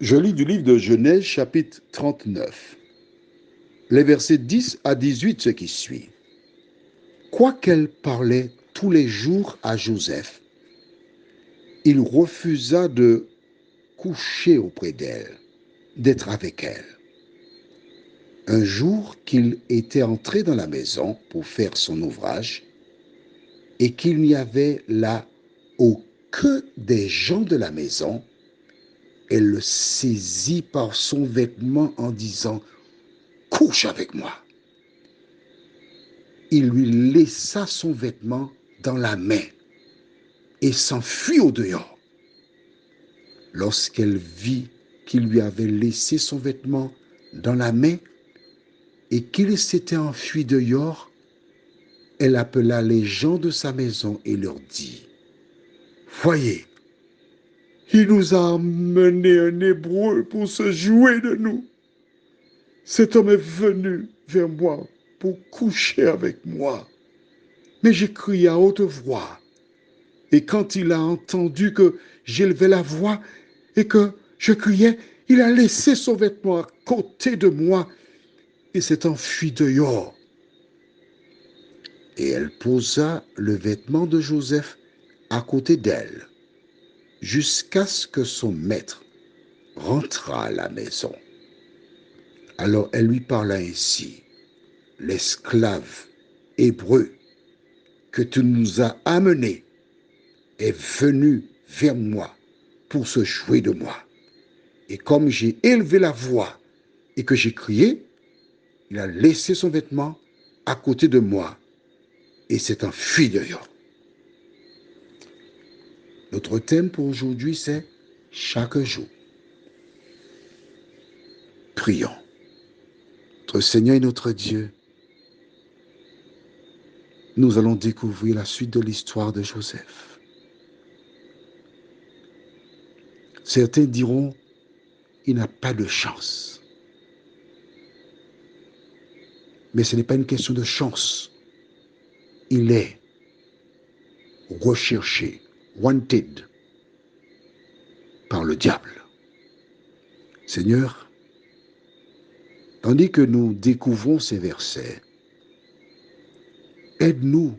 Je lis du livre de Genèse, chapitre 39, les versets 10 à 18, ce qui suit. Quoiqu'elle parlait tous les jours à Joseph, il refusa de coucher auprès d'elle, d'être avec elle. Un jour qu'il était entré dans la maison pour faire son ouvrage, et qu'il n'y avait là aucun des gens de la maison, elle le saisit par son vêtement en disant « Couche avec moi ». Il lui laissa son vêtement dans la main et s'enfuit au dehors. Lorsqu'elle vit qu'il lui avait laissé son vêtement dans la main et qu'il s'était enfui dehors, elle appela les gens de sa maison et leur dit « Voyez, il nous a amené un Hébreu pour se jouer de nous. Cet homme est venu vers moi pour coucher avec moi. Mais j'ai crié à haute voix. Et quand il a entendu que j'élevais la voix et que je criais, il a laissé son vêtement à côté de moi et s'est enfui dehors. » Et elle posa le vêtement de Joseph à côté d'elle, jusqu'à ce que son maître rentrât à la maison. Alors elle lui parla ainsi: « L'esclave hébreu que tu nous as amené est venu vers moi pour se jouer de moi. Et comme j'ai élevé la voix et que j'ai crié, il a laissé son vêtement à côté de moi et s'est enfui dehors. » Notre thème pour aujourd'hui, c'est chaque jour. Prions. Notre Seigneur et notre Dieu, nous allons découvrir la suite de l'histoire de Joseph. Certains diront, il n'a pas de chance. Mais ce n'est pas une question de chance. Il est recherché, wanted, par le diable. Seigneur, tandis que nous découvrons ces versets, aide-nous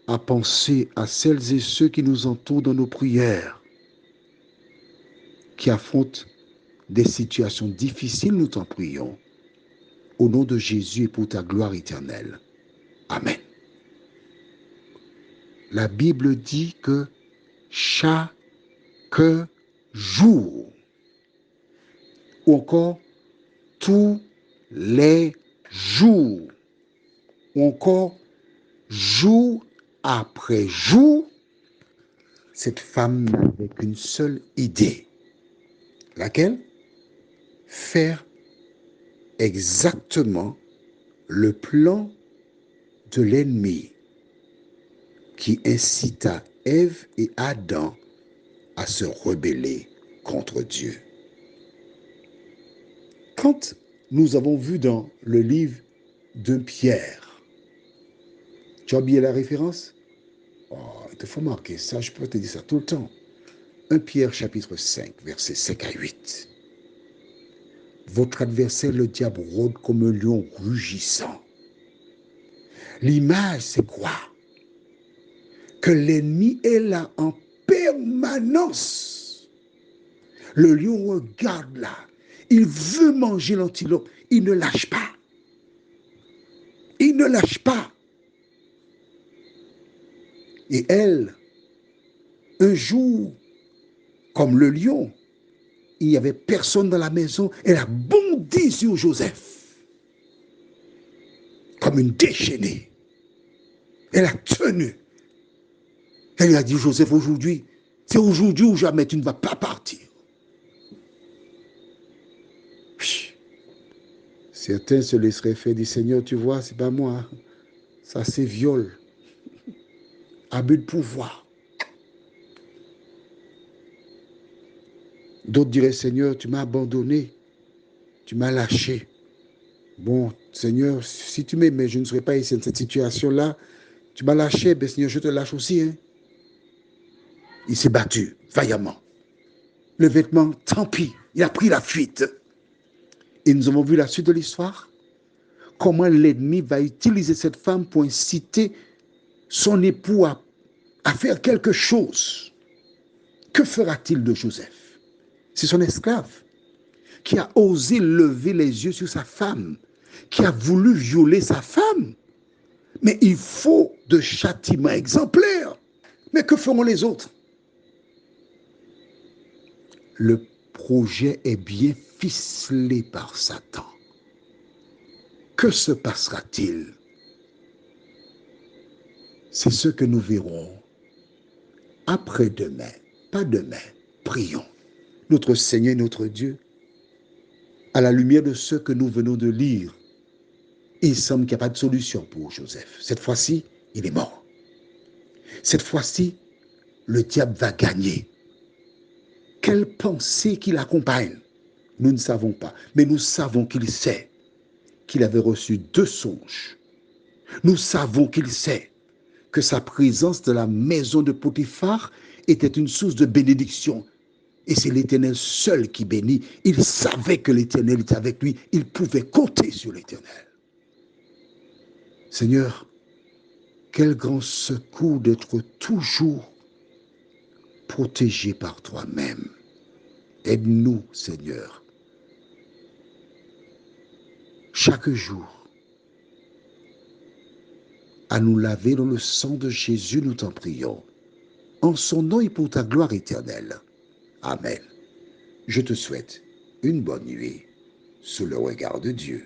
à penser à celles et ceux qui nous entourent dans nos prières, qui affrontent des situations difficiles, nous t'en prions. Au nom de Jésus et pour ta gloire éternelle. Amen. La Bible dit que chaque jour, ou encore tous les jours, ou encore jour après jour, cette femme n'avait qu'une seule idée. Laquelle? Faire exactement le plan de l'ennemi qui incita Ève et Adam à se rebeller contre Dieu. Quand nous avons vu dans le livre de Pierre, tu as oublié la référence? Oh, il te faut marquer ça, je peux te dire ça tout le temps. 1 Pierre chapitre 5, versets 5 à 8. Votre adversaire, le diable, rôde comme un lion rugissant. L'image, c'est quoi? Que l'ennemi est là en permanence. Le lion regarde là. Il veut manger l'antilope. Il ne lâche pas. Il ne lâche pas. Et elle, un jour, comme le lion, il n'y avait personne dans la maison. Elle a bondi sur Joseph. Comme une déchaînée. Elle a tenu. Elle lui a dit, Joseph, aujourd'hui, c'est aujourd'hui ou jamais, tu ne vas pas partir. Certains se laisseraient faire, dit, Seigneur, tu vois, c'est pas moi. Ça, c'est viol. Abus de pouvoir. D'autres diraient, Seigneur, tu m'as abandonné. Tu m'as lâché. Bon, Seigneur, si tu m'aimais, je ne serais pas ici dans cette situation-là. Tu m'as lâché, ben Seigneur, je te lâche aussi. Hein. Il s'est battu, vaillamment. le vêtement, tant pis, il a pris la fuite. Et nous avons vu la suite de l'histoire. Comment l'ennemi va utiliser cette femme pour inciter son époux à faire quelque chose. Que fera-t-il de Joseph? C'est son esclave qui a osé lever les yeux sur sa femme, qui a voulu violer sa femme. Mais il faut de châtiments exemplaires. Mais que feront les autres? Le projet est bien ficelé par Satan. Que se passera-t-il? C'est ce que nous verrons après-demain. Pas demain. Prions. Notre Seigneur et notre Dieu, à la lumière de ce que nous venons de lire, il semble qu'il n'y a pas de solution pour Joseph. Cette fois-ci, il est mort. Cette fois-ci, le diable va gagner. Quelle pensée qui l'accompagne? Nous ne savons pas, mais nous savons qu'il sait qu'il avait reçu 2 songes. Nous savons qu'il sait que sa présence dans la maison de Potiphar était une source de bénédiction. Et c'est l'Éternel seul qui bénit. Il savait que l'Éternel était avec lui. Il pouvait compter sur l'Éternel. Seigneur, quel grand secours d'être toujours protégé par toi-même. Aide-nous, Seigneur, chaque jour, à nous laver dans le sang de Jésus, nous t'en prions. En son nom et pour ta gloire éternelle. Amen. Je te souhaite une bonne nuit sous le regard de Dieu.